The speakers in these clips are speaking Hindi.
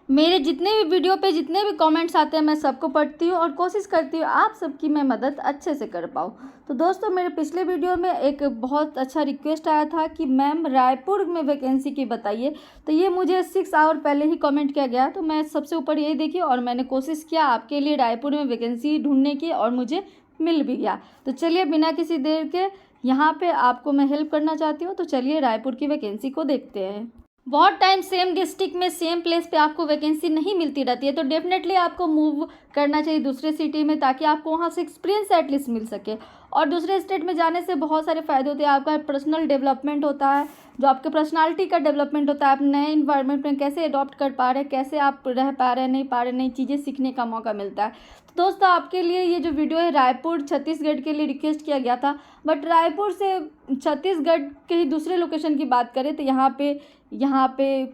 मेरे जितने भी वीडियो पे जितने भी कमेंट्स आते हैं मैं सबको पढ़ती हूँ और कोशिश करती हूँ आप सबकी मैं मदद अच्छे से कर पाऊँ। तो दोस्तों, मेरे पिछले वीडियो में एक बहुत अच्छा रिक्वेस्ट आया था कि मैम रायपुर में वैकेंसी की बताइए। तो ये मुझे 6 आवर पहले ही कमेंट किया गया, तो मैं सबसे ऊपर यही देखी और मैंने कोशिश किया आपके लिए रायपुर में वैकेंसी ढूंढने की और मुझे मिल भी गया। तो चलिए बिना किसी देर के यहाँ पे आपको मैं हेल्प करना चाहती हूँ। तो चलिए रायपुर की वैकेंसी को देखते हैं। बहुत टाइम सेम डिस्ट्रिक्ट में सेम प्लेस पे आपको वैकेंसी नहीं मिलती रहती है, तो डेफिनेटली आपको मूव करना चाहिए दूसरे सिटी में, ताकि आपको वहाँ से एक्सपीरियंस एटलीस्ट मिल सके। और दूसरे स्टेट में जाने से बहुत सारे फ़ायदे होते हैं। आपका पर्सनल डेवलपमेंट होता है, जो आपके पर्सनालिटी का डेवलपमेंट होता है। आप नए इन्वायरमेंट में कैसे अडॉप्ट कर पा रहे हैं, कैसे आप रह पा रहे हैं, नहीं पा रहे, नई चीज़ें सीखने का मौका मिलता है। तो दोस्तों, आपके लिए ये जो वीडियो है रायपुर छत्तीसगढ़ के लिए रिक्वेस्ट किया गया था, बट रायपुर से छत्तीसगढ़ के ही दूसरे लोकेशन की बात करें तो यहाँ पे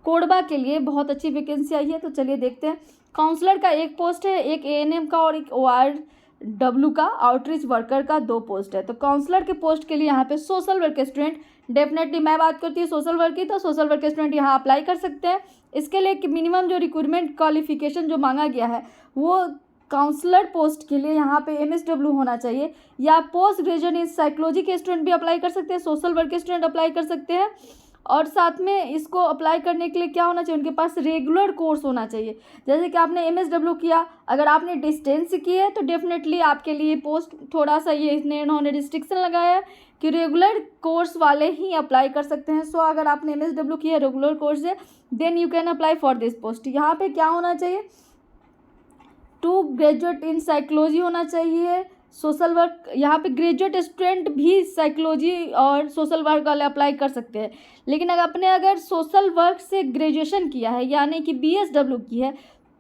कोरबा के लिए बहुत अच्छी वैकेंसी आई है। तो चलिए देखते हैं। काउंसलर का एक पोस्ट है, एक एएनएम का और एक ORW का, आउटरीच वर्कर का 2 पोस्ट है। तो काउंसलर के पोस्ट के लिए यहाँ पे सोशल वर्क स्टूडेंट, डेफिनेटली मैं बात करती हूँ सोशल वर्क की, तो सोशल वर्क स्टूडेंट यहाँ अप्लाई कर सकते हैं। इसके लिए मिनिमम जो रिक्वायरमेंट क्वालिफिकेशन जो मांगा गया है वो काउंसलर पोस्ट के लिए यहाँ पे MSW होना चाहिए, या पोस्ट ग्रेजुएट इन साइकोलॉजी के स्टूडेंट भी अप्लाई कर सकते हैं, सोशल वर्क के स्टूडेंट अप्लाई कर सकते हैं। और साथ में इसको अप्लाई करने के लिए क्या होना चाहिए, उनके पास रेगुलर कोर्स होना चाहिए। जैसे कि आपने MSW किया, अगर आपने डिस्टेंस की है तो डेफिनेटली आपके लिए पोस्ट थोड़ा सा ये इन्होंने रिस्ट्रिक्शन लगाया है कि रेगुलर कोर्स वाले ही अप्लाई कर सकते हैं। सो अगर आपने MSW किया है रेगुलर कोर्स है, then you can apply for this post. यहाँ पे क्या होना चाहिए, 2 ग्रेजुएट इन साइकोलॉजी होना चाहिए। सोशल वर्क, यहाँ पे ग्रेजुएट स्टूडेंट भी साइकोलॉजी और सोशल वर्क वाले अप्लाई कर सकते हैं। लेकिन अगर सोशल वर्क से ग्रेजुएशन किया है, यानी कि BSW की है,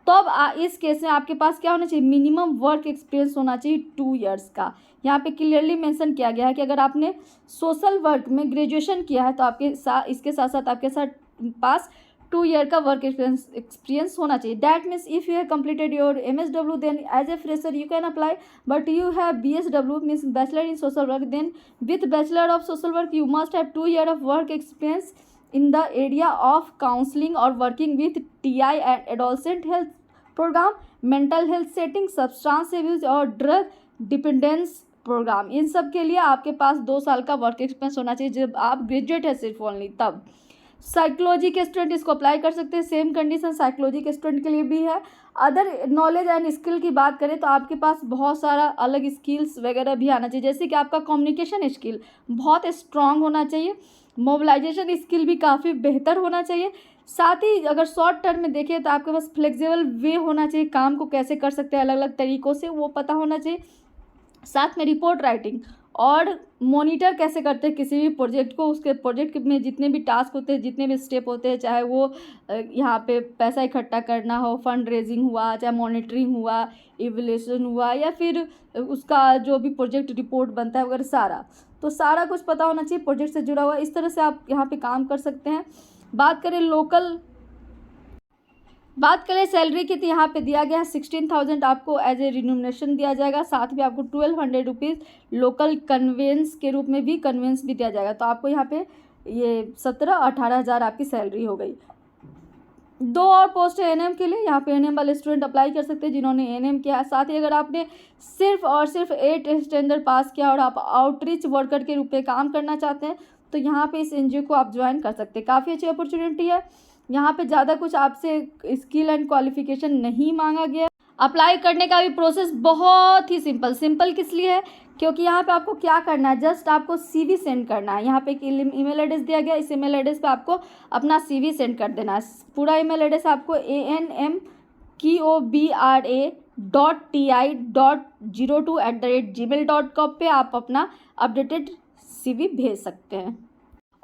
तब इस केस में आपके पास क्या होना चाहिए, मिनिमम वर्क एक्सपीरियंस होना चाहिए 2 इयर्स का। यहाँ पे क्लियरली मेंशन किया गया है कि अगर आपने सोशल वर्क में ग्रेजुएशन किया है तो इसके साथ साथ आपके पास 2 ईयर का वर्क एक्सपीरियंस होना चाहिए। That means if you have completed your MSW then as a fresher you can apply, but you have BSW means bachelor in social work, then with bachelor of social work you must have 2 year of work experience in the area of counselling और working with TI and adolescent health programme, mental health setting, substance abuse और ड्रग डिपेंडेंस प्रोग्राम। इन सब के लिए आपके पास 2 साल का वर्क एक्सपीरियंस होना चाहिए जब आप ग्रेजुएट है सिर्फ ओनली तब। साइकोलॉजी के स्टूडेंट इसको अप्लाई कर सकते हैं, सेम कंडीशन साइकोलॉजी के स्टूडेंट के लिए भी है। अदर नॉलेज एंड स्किल की बात करें तो आपके पास बहुत सारा अलग स्किल्स वगैरह भी आना चाहिए, जैसे कि आपका कम्युनिकेशन स्किल बहुत स्ट्रांग होना चाहिए, मोबिलाइजेशन स्किल भी काफ़ी बेहतर होना चाहिए। साथ ही अगर शॉर्ट टर्म में देखें तो आपके पास फ्लेक्सिबल वे होना चाहिए, काम को कैसे कर सकते हैं अलग अलग तरीक़ों से वो पता होना चाहिए। साथ में रिपोर्ट राइटिंग और मॉनिटर कैसे करते हैं किसी भी प्रोजेक्ट को, उसके प्रोजेक्ट में जितने भी टास्क होते हैं, जितने भी स्टेप होते हैं, चाहे वो यहाँ पे पैसा इकट्ठा करना हो, फंड रेजिंग हुआ, चाहे मॉनिटरिंग हुआ, इवैल्यूएशन हुआ, या फिर उसका जो भी प्रोजेक्ट रिपोर्ट बनता है वगैरह सारा, तो सारा कुछ पता होना चाहिए प्रोजेक्ट से जुड़ा हुआ। इस तरह से आप यहाँ पे काम कर सकते हैं। बात करें सैलरी की तो यहाँ पे दिया गया है 16,000 आपको एज ए रिन्यूमरेशन दिया जाएगा। साथ में आपको 1200 रुपीज़ लोकल कन्वेंस के रूप में भी कन्वेंस भी दिया जाएगा। तो आपको यहाँ पे ये 17-18 हज़ार आपकी सैलरी हो गई। 2 और पोस्ट है ANM के लिए, यहाँ पे ANM वाले स्टूडेंट अप्लाई कर सकते हैं जिन्होंने ANM किया है। साथ ही अगर आपने सिर्फ 8 स्टैंडर्ड पास किया और आप आउटरीच वर्कर के रूप में काम करना चाहते हैं तो यहाँ पे इस NGO को आप ज्वाइन कर सकते हैं। काफ़ी अच्छी अपॉर्चुनिटी है। यहाँ पे ज़्यादा कुछ आपसे स्किल एंड क्वालिफिकेशन नहीं मांगा गया। अप्लाई करने का भी प्रोसेस बहुत ही सिंपल किस लिए है, क्योंकि यहाँ पे आपको क्या करना है, जस्ट आपको CV सेंड करना है। यहाँ पे एक ईमेल एड्रेस दिया गया, इस ईमेल एड्रेस पे आपको अपना CV सेंड कर देना है। पूरा ईमेल एड्रेस आपको anmkobra.ti.02@gmail.com पे आप अपना अपडेटेड CV भेज सकते हैं।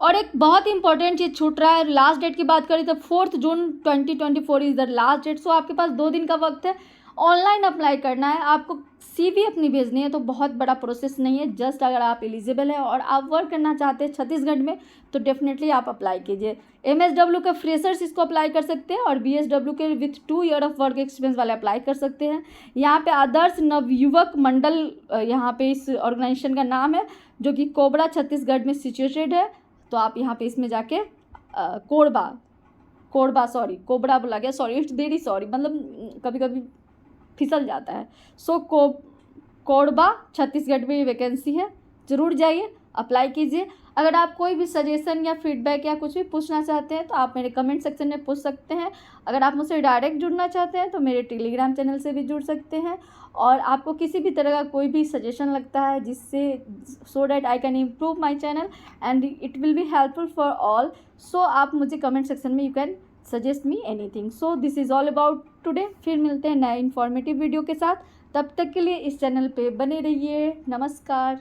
और एक बहुत इंपॉर्टेंट चीज़ छूट रहा है, लास्ट डेट की बात करें तो 4 जून 2024 इज़ द लास्ट डेट। सो आपके पास 2 दिन का वक्त है, ऑनलाइन अप्लाई करना है, आपको CV अपनी भेजनी है। तो बहुत बड़ा प्रोसेस नहीं है, जस्ट अगर आप एलिजिबल हैं और आप वर्क करना चाहते हैं छत्तीसगढ़ में तो डेफिनेटली आप अप्लाई कीजिए। MSW के फ्रेशर्स इसको अप्लाई कर सकते हैं और BSW के with 2 year of work experience वाले अप्लाई कर सकते हैं। यहाँ पे आदर्श नवयुवक मंडल यहाँ पे इस ऑर्गेनाइजेशन का नाम है, जो कि कोबरा छत्तीसगढ़ में सिचुएटेड है। तो आप यहाँ पे इसमें जाके कोरबा कोरबा, सॉरी कोबरा बोला गया, सॉरी इट्स वेरी सॉरी, मतलब कभी कभी फिसल जाता है। सो कोरबा छत्तीसगढ़ में वैकेंसी है, ज़रूर जाइए अप्लाई कीजिए। अगर आप कोई भी सजेशन या फीडबैक या कुछ भी पूछना चाहते हैं तो आप मेरे कमेंट सेक्शन में पूछ सकते हैं। अगर आप मुझसे डायरेक्ट जुड़ना चाहते हैं तो मेरे टेलीग्राम चैनल से भी जुड़ सकते हैं। और आपको किसी भी तरह का कोई भी सजेशन लगता है जिससे so that I can improve my channel and it will be helpful for all, so आप मुझे कमेंट सेक्शन में you can suggest me anything. So this is all about today. फिर मिलते हैं नए इन्फॉर्मेटिव वीडियो के साथ, तब तक के लिए इस चैनल पे बने रहिए। नमस्कार।